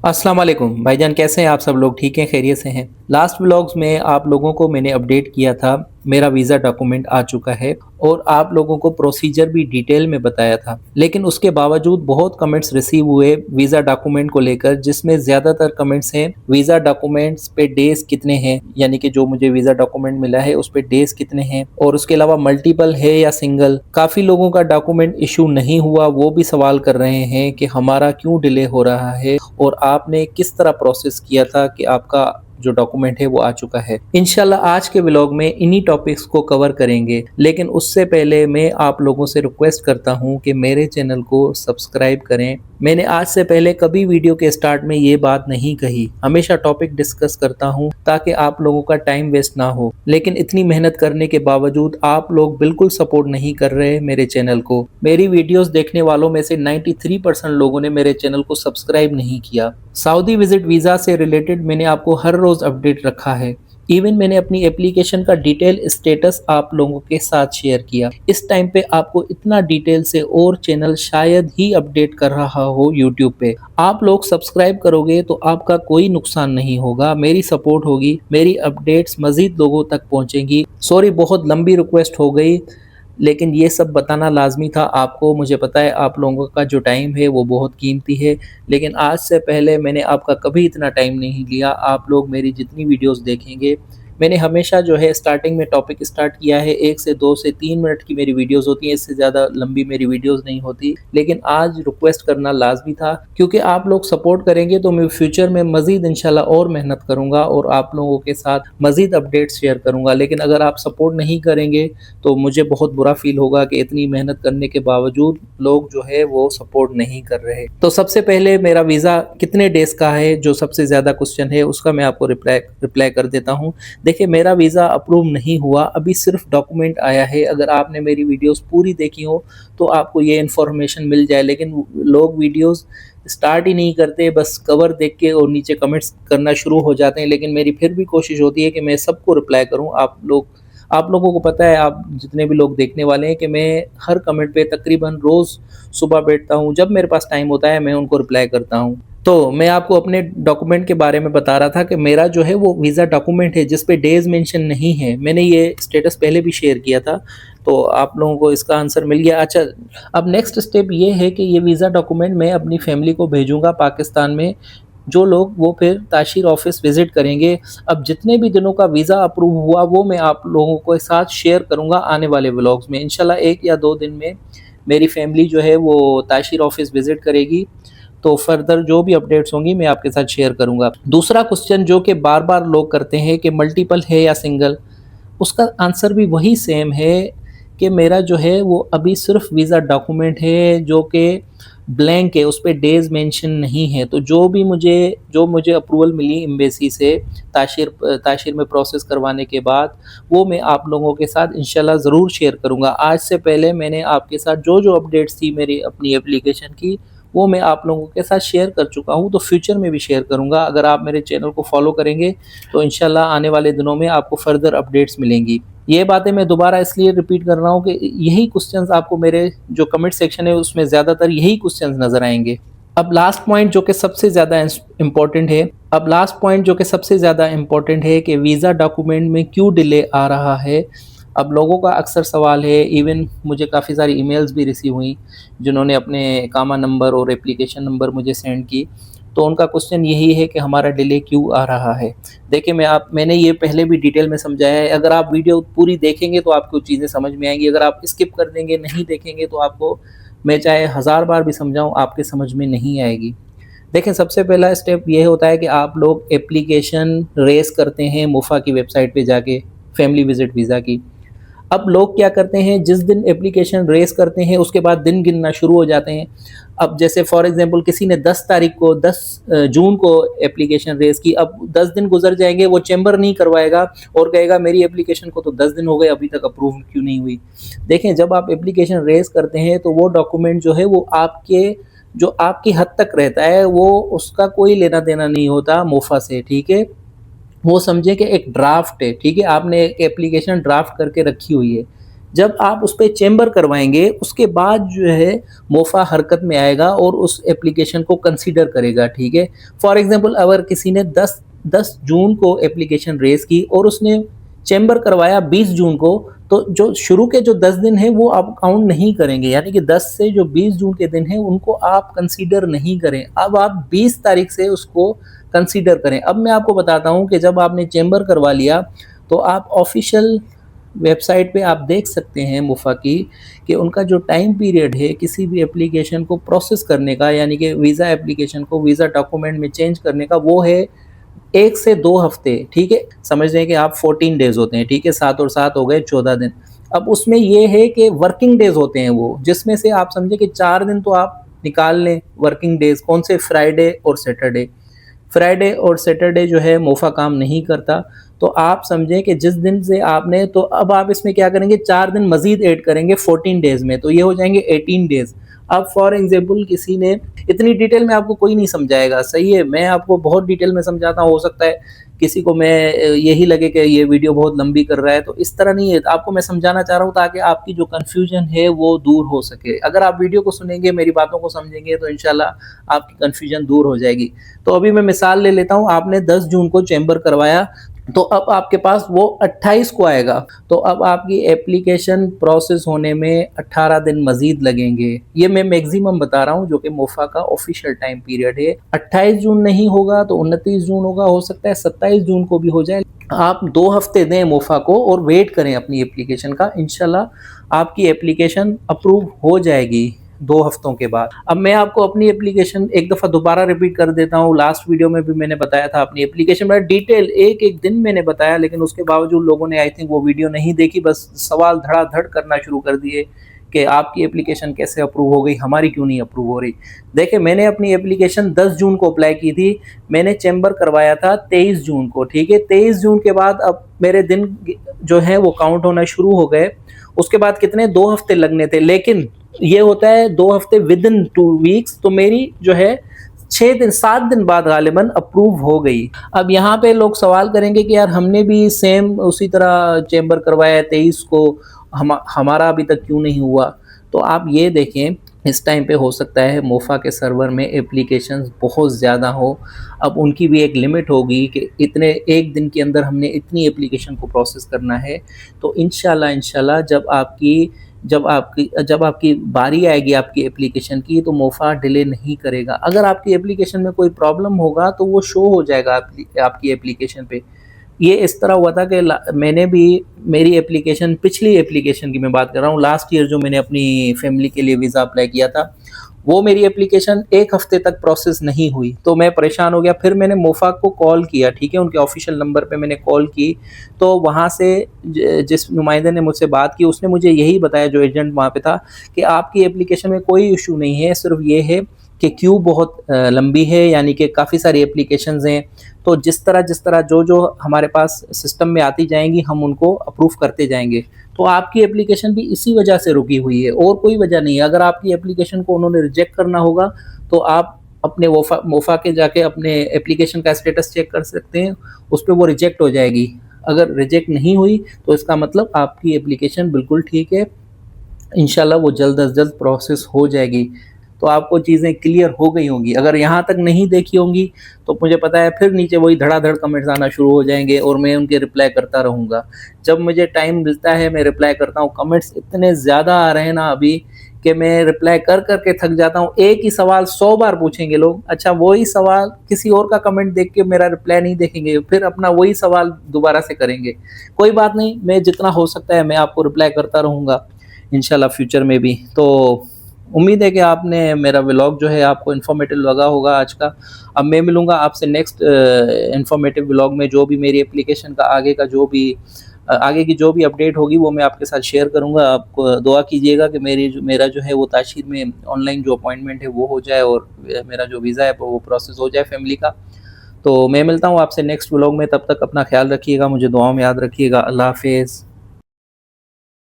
अस्सलाम वालेकुम भाईजान, कैसे हैं आप सब लोग? ठीक हैं, खैरियत से हैं? लास्ट व्लॉग्स में आप लोगों को मैंने अपडेट किया था, मेरा वीज़ा डॉक्यूमेंट आ चुका है और आप लोगों को प्रोसीजर भी डिटेल में बताया था। लेकिन उसके बावजूद बहुत कमेंट्स रिसीव हुए वीज़ा डॉक्यूमेंट को लेकर, जिसमें ज़्यादातर कमेंट्स हैं वीज़ा डॉक्यूमेंट्स पे डेज़ कितने हैं, यानी कि जो मुझे वीज़ा डॉक्यूमेंट मिला है उस पे डेज़ कितने हैं और उसके अलावा मल्टीपल है या सिंगल। काफ़ी लोगों का डॉक्यूमेंट इशू नहीं हुआ, वो भी सवाल कर रहे हैं कि हमारा क्यों डिले हो रहा है और आपने किस तरह प्रोसेस किया था कि आपका जो डॉक्यूमेंट है वो आ चुका है। इंशाल्लाह आज के व्लॉग में इन्हीं टॉपिक्स को कवर करेंगे, लेकिन उससे पहले मैं आप लोगों से रिक्वेस्ट करता हूं कि मेरे चैनल को सब्सक्राइब करें। मैंने आज से पहले कभी वीडियो के स्टार्ट में ये बात नहीं कही, हमेशा टॉपिक डिस्कस करता हूं ताकि आप लोगों का टाइम वेस्ट ना हो, लेकिन इतनी मेहनत करने के बावजूद आप लोग बिल्कुल सपोर्ट नहीं कर रहे मेरे चैनल को। मेरी वीडियोस देखने वालों में से 93% लोगों ने मेरे चैनल को सब्सक्राइब नहीं किया। सऊदी विजिट वीज़ा से रिलेटेड मैंने आपको हर रोज़ अपडेट रखा है। इवन मैंने अपनी एप्लीकेशन का डिटेल स्टेटस आप लोगों के साथ शेयर किया। इस टाइम पे आपको इतना डिटेल से और चैनल शायद ही अपडेट कर रहा हो यूट्यूब पे। आप लोग सब्सक्राइब करोगे तो आपका कोई नुकसान नहीं होगा, मेरी सपोर्ट होगी, मेरी अपडेट्स मज़ीद लोगों तक पहुंचेंगी। सॉरी, बहुत लंबी रिक्वेस्ट हो गई, लेकिन ये सब बताना लाज़मी था आपको। मुझे पता है आप लोगों का जो टाइम है वो बहुत कीमती है, लेकिन आज से पहले मैंने आपका कभी इतना टाइम नहीं लिया। आप लोग मेरी जितनी वीडियोस देखेंगे, मैंने हमेशा जो है स्टार्टिंग में टॉपिक स्टार्ट किया है, 1 से 2 से 3 मिनट की मेरी वीडियोस होती हैं, इससे ज़्यादा लंबी मेरी वीडियोस नहीं होती। लेकिन आज रिक्वेस्ट करना लाज़मी था, क्योंकि आप लोग सपोर्ट करेंगे तो मैं फ्यूचर में मज़ीद इंशाल्लाह और मेहनत करूँगा और आप लोगों के साथ मज़ीद अपडेट्स शेयर करूँगा। लेकिन अगर आप सपोर्ट नहीं करेंगे तो मुझे बहुत बुरा फ़ील होगा कि इतनी मेहनत करने के बावजूद लोग जो है वो सपोर्ट नहीं कर रहे। तो सबसे पहले मेरा वीज़ा कितने डेज़ का है, जो सबसे ज़्यादा क्वेश्चन है, उसका मैं आपको रिप्लाई कर देता हूँ। देखिए, मेरा वीज़ा अप्रूव नहीं हुआ, अभी सिर्फ डॉक्यूमेंट आया है। अगर आपने मेरी वीडियोस पूरी देखी हो तो आपको ये इन्फॉर्मेशन मिल जाए, लेकिन लोग वीडियोस स्टार्ट ही नहीं करते, बस कवर देख के और नीचे कमेंट्स करना शुरू हो जाते हैं। लेकिन मेरी फिर भी कोशिश होती है कि मैं सबको रिप्लाई करूँ। आप लोगों को पता है, आप जितने भी लोग देखने वाले हैं, कि मैं हर कमेंट पे तकरीबन रोज़ सुबह बैठता हूँ, जब मेरे पास टाइम होता है मैं उनको रिप्लाई करता हूँ। तो मैं आपको अपने डॉक्यूमेंट के बारे में बता रहा था कि मेरा जो है वो वीज़ा डॉक्यूमेंट है जिस पे डेज़ मेंशन नहीं है। मैंने ये स्टेटस पहले भी शेयर किया था, तो आप लोगों को इसका आंसर मिल गया। अच्छा, अब नेक्स्ट स्टेप ये है कि ये वीज़ा डॉक्यूमेंट मैं अपनी फैमिली को भेजूँगा पाकिस्तान में, जो लोग वो फिर ताशीर ऑफिस विज़िट करेंगे। अब जितने भी दिनों का वीज़ा अप्रूव हुआ वो मैं आप लोगों के साथ शेयर करूँगा आने वाले व्लॉग्स में। इंशाल्लाह 1 या 2 दिन में मेरी फैमिली जो है वो ताशीर ऑफिस विज़िट करेगी, तो फर्दर जो भी अपडेट्स होंगी मैं आपके साथ शेयर करूँगा। दूसरा क्वेश्चन जो कि बार-बार लोग करते हैं कि मल्टीपल है या सिंगल, उसका आंसर भी वही सेम है कि मेरा जो है वो अभी सिर्फ वीज़ा डॉक्यूमेंट है जो कि ब्लैंक है, उस पे डेज़ मेंशन नहीं है। तो जो मुझे अप्रूवल मिली एम्बेसी से ताशीर में प्रोसेस करवाने के बाद, वो मैं आप लोगों के साथ इंशाल्लाह ज़रूर शेयर करूँगा। आज से पहले मैंने आपके साथ जो अपडेट्स थी मेरी अपनी एप्लीकेशन की, वो मैं आप लोगों के साथ शेयर कर चुका हूँ, तो फ्यूचर में भी शेयर करूँगा। अगर आप मेरे चैनल को फॉलो करेंगे तो इंशाल्लाह आने वाले दिनों में आपको फर्दर अपडेट्स मिलेंगी। ये बातें मैं दोबारा इसलिए रिपीट कर रहा हूँ कि यही क्वेश्चंस आपको मेरे जो कमेंट सेक्शन है उसमें ज़्यादातर यही क्वेश्चंस नज़र आएँगे। अब लास्ट पॉइंट जो कि सबसे ज़्यादा इम्पोर्टेंट है कि वीज़ा डॉक्यूमेंट में क्यों डिले आ रहा है। अब लोगों का अक्सर सवाल है, इवन मुझे काफ़ी सारी ईमेल्स भी रिसीव हुई जिन्होंने अपने इकामा नंबर और एप्लीकेशन नंबर मुझे सेंड की, तो उनका क्वेश्चन यही है कि हमारा डिले क्यों आ रहा है। देखिए, मैंने ये पहले भी डिटेल में समझाया है। अगर आप वीडियो पूरी देखेंगे तो आपको चीज़ें समझ में आएँगी, अगर आप स्किप कर देंगे, नहीं देखेंगे, तो आपको मैं चाहे हज़ार बार भी समझाऊँ आपके समझ में नहीं आएगी। देखें, सबसे पहला स्टेप ये होता है कि आप लोग एप्लीकेशन रेज़ करते हैं मुफ़ा की वेबसाइट पे जाके, फैमिली विज़िट वीज़ा की। अब लोग क्या करते हैं, जिस दिन एप्लीकेशन रेज़ करते हैं उसके बाद दिन गिनना शुरू हो जाते हैं। अब जैसे फॉर एग्ज़ाम्पल किसी ने 10 जून को एप्लीकेशन रेज़ की, अब 10 दिन गुज़र जाएँगे, वो चैम्बर नहीं करवाएगा और कहेगा मेरी एप्लीकेशन को तो 10 दिन हो गए, अभी तक अप्रूव क्यों नहीं हुई। देखें, जब आप एप्लीकेशन रेज़ करते हैं तो वो डॉक्यूमेंट जो है वो आपकी हद तक रहता है, वो उसका कोई लेना-देना नहीं होता मोफ़ा से, ठीक है? वो समझे कि एक ड्राफ्ट है, ठीक है? आपने एक एप्लीकेशन ड्राफ्ट करके रखी हुई है। जब आप उस पे चेंबर करवाएँगे, उसके बाद जो है मोफ़ा हरकत में आएगा और उस एप्लीकेशन को कंसीडर करेगा, ठीक है? फॉर एग्ज़ाम्पल अगर किसी ने 10 जून को एप्लीकेशन रेज़ की और उसने चेंबर करवाया 20 जून को, तो जो शुरू के जो 10 दिन हैं वो आप काउंट नहीं करेंगे, यानी कि 10 से जो 20 जून के दिन हैं उनको आप कंसीडर नहीं करें। अब आप 20 तारीख से उसको कंसीडर करें। अब मैं आपको बताता हूँ कि जब आपने चेंबर करवा लिया, तो आप ऑफ़िशियल वेबसाइट पे आप देख सकते हैं मुफ़ा की कि उनका जो टाइम पीरियड है किसी भी एप्लीकेशन को प्रोसेस करने का, यानी कि वीज़ा एप्लीकेशन को वीज़ा डॉक्यूमेंट में चेंज करने का, वो है 1 से 2 हफ्ते, ठीक है? समझ लें कि आप 14 डेज़ होते हैं, ठीक है? 7 और 7 हो गए 14 दिन। अब उसमें ये है कि वर्किंग डेज़ होते हैं वो, जिसमें से आप समझिए कि 4 दिन तो आप निकाल लें वर्किंग डेज़, कौन से? फ्राइडे और सैटरडे। फ्राइडे और सैटरडे जो है मोफ़ा काम नहीं करता, तो आप समझें कि जिस दिन से आपने, तो अब आप इसमें क्या करेंगे, 4 दिन मज़ीद ऐड करेंगे 14 डेज़ में, तो ये हो जाएँगे 18 डेज़। अब फॉर एग्ज़ाम्पल किसी ने, इतनी डिटेल में आपको कोई नहीं समझाएगा, सही है? मैं आपको बहुत डिटेल में समझाता हूँ, हो सकता है किसी को मैं यही लगे कि ये वीडियो बहुत लंबी कर रहा है, तो इस तरह नहीं है। आपको मैं समझाना चाह रहा हूँ ताकि आपकी जो कन्फ्यूज़न है वो दूर हो सके। अगर आप वीडियो को सुनेंगे, मेरी बातों को समझेंगे, तो इंशाल्लाह आपकी कन्फ्यूज़न दूर हो जाएगी। तो अभी मैं मिसाल ले लेता हूँ, आपने 10 जून को चेंबर करवाया, तो अब आपके पास वो 28 को आएगा, तो अब आपकी एप्लीकेशन प्रोसेस होने में 18 दिन मज़ीद लगेंगे। ये मैं मैक्सिमम बता रहा हूँ जो कि मोफ़ा का ऑफ़िशियल टाइम पीरियड है। 28 जून नहीं होगा तो 29 जून होगा, हो सकता है 27 जून को भी हो जाए। आप 2 हफ़्ते दें मोफ़ा को और वेट करें अपनी एप्लीकेशन का, इंशाल्लाह आपकी एप्लीकेशन अप्रूव हो जाएगी 2 हफ्तों के बाद। अब मैं आपको अपनी एप्लीकेशन एक दफ़ा दोबारा रिपीट कर देता हूँ, लास्ट वीडियो में भी मैंने बताया था अपनी एप्लीकेशन में डिटेल एक-एक दिन मैंने बताया, लेकिन उसके बावजूद लोगों ने आई थिंक वो वीडियो नहीं देखी, बस सवाल धड़ाधड़ करना शुरू कर दिए कि आपकी एप्लीकेशन कैसे अप्रूव हो गई, हमारी क्यों नहीं अप्रूव हो रही। देखिए, मैंने अपनी एप्लीकेशन 10 जून को अप्लाई की थी, मैंने चेंबर करवाया था 23 जून को, ठीक है? 23 जून के बाद अब मेरे दिन जो हैं वो काउंट होना शुरू हो गए। उसके बाद कितने 2 हफ़्ते लगने थे, लेकिन ये होता है 2 हफ़्ते विदिन 2 वीक्स, तो मेरी जो है 6 दिन 7 दिन बाद गालिबन अप्रूव हो गई। अब यहाँ पे लोग सवाल करेंगे कि यार हमने भी सेम उसी तरह चेंबर करवाया है 23 को, हमारा अभी तक क्यों नहीं हुआ? तो आप ये देखें, इस टाइम पे हो सकता है मोफ़ा के सर्वर में एप्लीकेशंस बहुत ज़्यादा हो। अब उनकी भी एक लिमिट होगी कि इतने 1 दिन के अंदर हमने इतनी एप्लीकेशन को प्रोसेस करना है। तो इंशाल्लाह जब आपकी बारी आएगी आपकी एप्लीकेशन की, तो मोफ़ा डिले नहीं करेगा। अगर आपकी एप्लीकेशन में कोई प्रॉब्लम होगा तो वो शो हो जाएगा आपकी एप्लीकेशन पे। ये इस तरह हुआ था कि मैंने भी, मेरी एप्लीकेशन, पिछली एप्लीकेशन की मैं बात कर रहा हूँ, लास्ट ईयर जो मैंने अपनी फैमिली के लिए वीज़ा अप्लाई किया था, वो मेरी एप्लीकेशन 1 हफ़्ते तक प्रोसेस नहीं हुई, तो मैं परेशान हो गया। फिर मैंने मोफ़ा को कॉल किया, ठीक है? उनके ऑफ़िशियल नंबर पे मैंने कॉल की, तो वहाँ से जिस नुमाइंदे ने मुझसे बात की, उसने मुझे यही बताया, जो एजेंट वहाँ पे था, कि आपकी एप्लीकेशन में कोई इश्यू नहीं है, सिर्फ़ ये है कि क्यू बहुत लंबी है, यानी कि काफ़ी सारी एप्लीकेशंस हैं, तो जिस तरह जो हमारे पास सिस्टम में आती जाएँगी, हम उनको अप्रूव करते जाएँगे। तो आपकी एप्लीकेशन भी इसी वजह से रुकी हुई है, और कोई वजह नहीं है। अगर आपकी एप्लीकेशन को उन्होंने रिजेक्ट करना होगा, तो आप अपने मोफ़ा के जाके अपने एप्लीकेशन का स्टेटस चेक कर सकते हैं, उस पे वो रिजेक्ट हो जाएगी। अगर रिजेक्ट नहीं हुई, तो इसका मतलब आपकी एप्लीकेशन बिल्कुल ठीक है, इंशाल्लाह वो जल्द अज़ जल्द प्रोसेस हो जाएगी। तो आपको चीज़ें क्लियर हो गई होंगी। अगर यहाँ तक नहीं देखी होंगी, तो मुझे पता है फिर नीचे वही धड़ाधड़ कमेंट्स आना शुरू हो जाएँगे और मैं उनके रिप्लाई करता रहूँगा। जब मुझे टाइम मिलता है मैं रिप्लाई करता हूँ, कमेंट्स इतने ज़्यादा आ रहे हैं ना अभी, कि मैं रिप्लाई कर के थक जाता हूँ। एक ही सवाल 100 बार पूछेंगे लोग, अच्छा वही सवाल किसी और का कमेंट देख के मेरा रिप्लाई नहीं देखेंगे, फिर अपना वही सवाल दोबारा से करेंगे। कोई बात नहीं, मैं जितना हो सकता है मैं आपको रिप्लाई करता रहूँगा, इंशाल्लाह फ्यूचर में भी। तो उम्मीद है कि आपने मेरा व्लॉग जो है आपको इन्फॉर्मेटिव लगा होगा आज का। अब मैं मिलूँगा आपसे नेक्स्ट इन्फॉर्मेटिव व्लॉग में, जो भी मेरी एप्लीकेशन का आगे की जो भी अपडेट होगी वो मैं आपके साथ शेयर करूँगा। आप दुआ कीजिएगा कि मेरा जो है वो ताशीर में ऑनलाइन जो अपॉइंटमेंट है वो हो जाए, और मेरा जो वीज़ा है वो प्रोसेस हो जाए फैमिली का। तो मैं मिलता हूँ आपसे नेक्स्ट व्लॉग में, तब तक अपना ख्याल रखिएगा, मुझे दुआओं में याद रखिएगा। अल्लाह हाफ़िज़।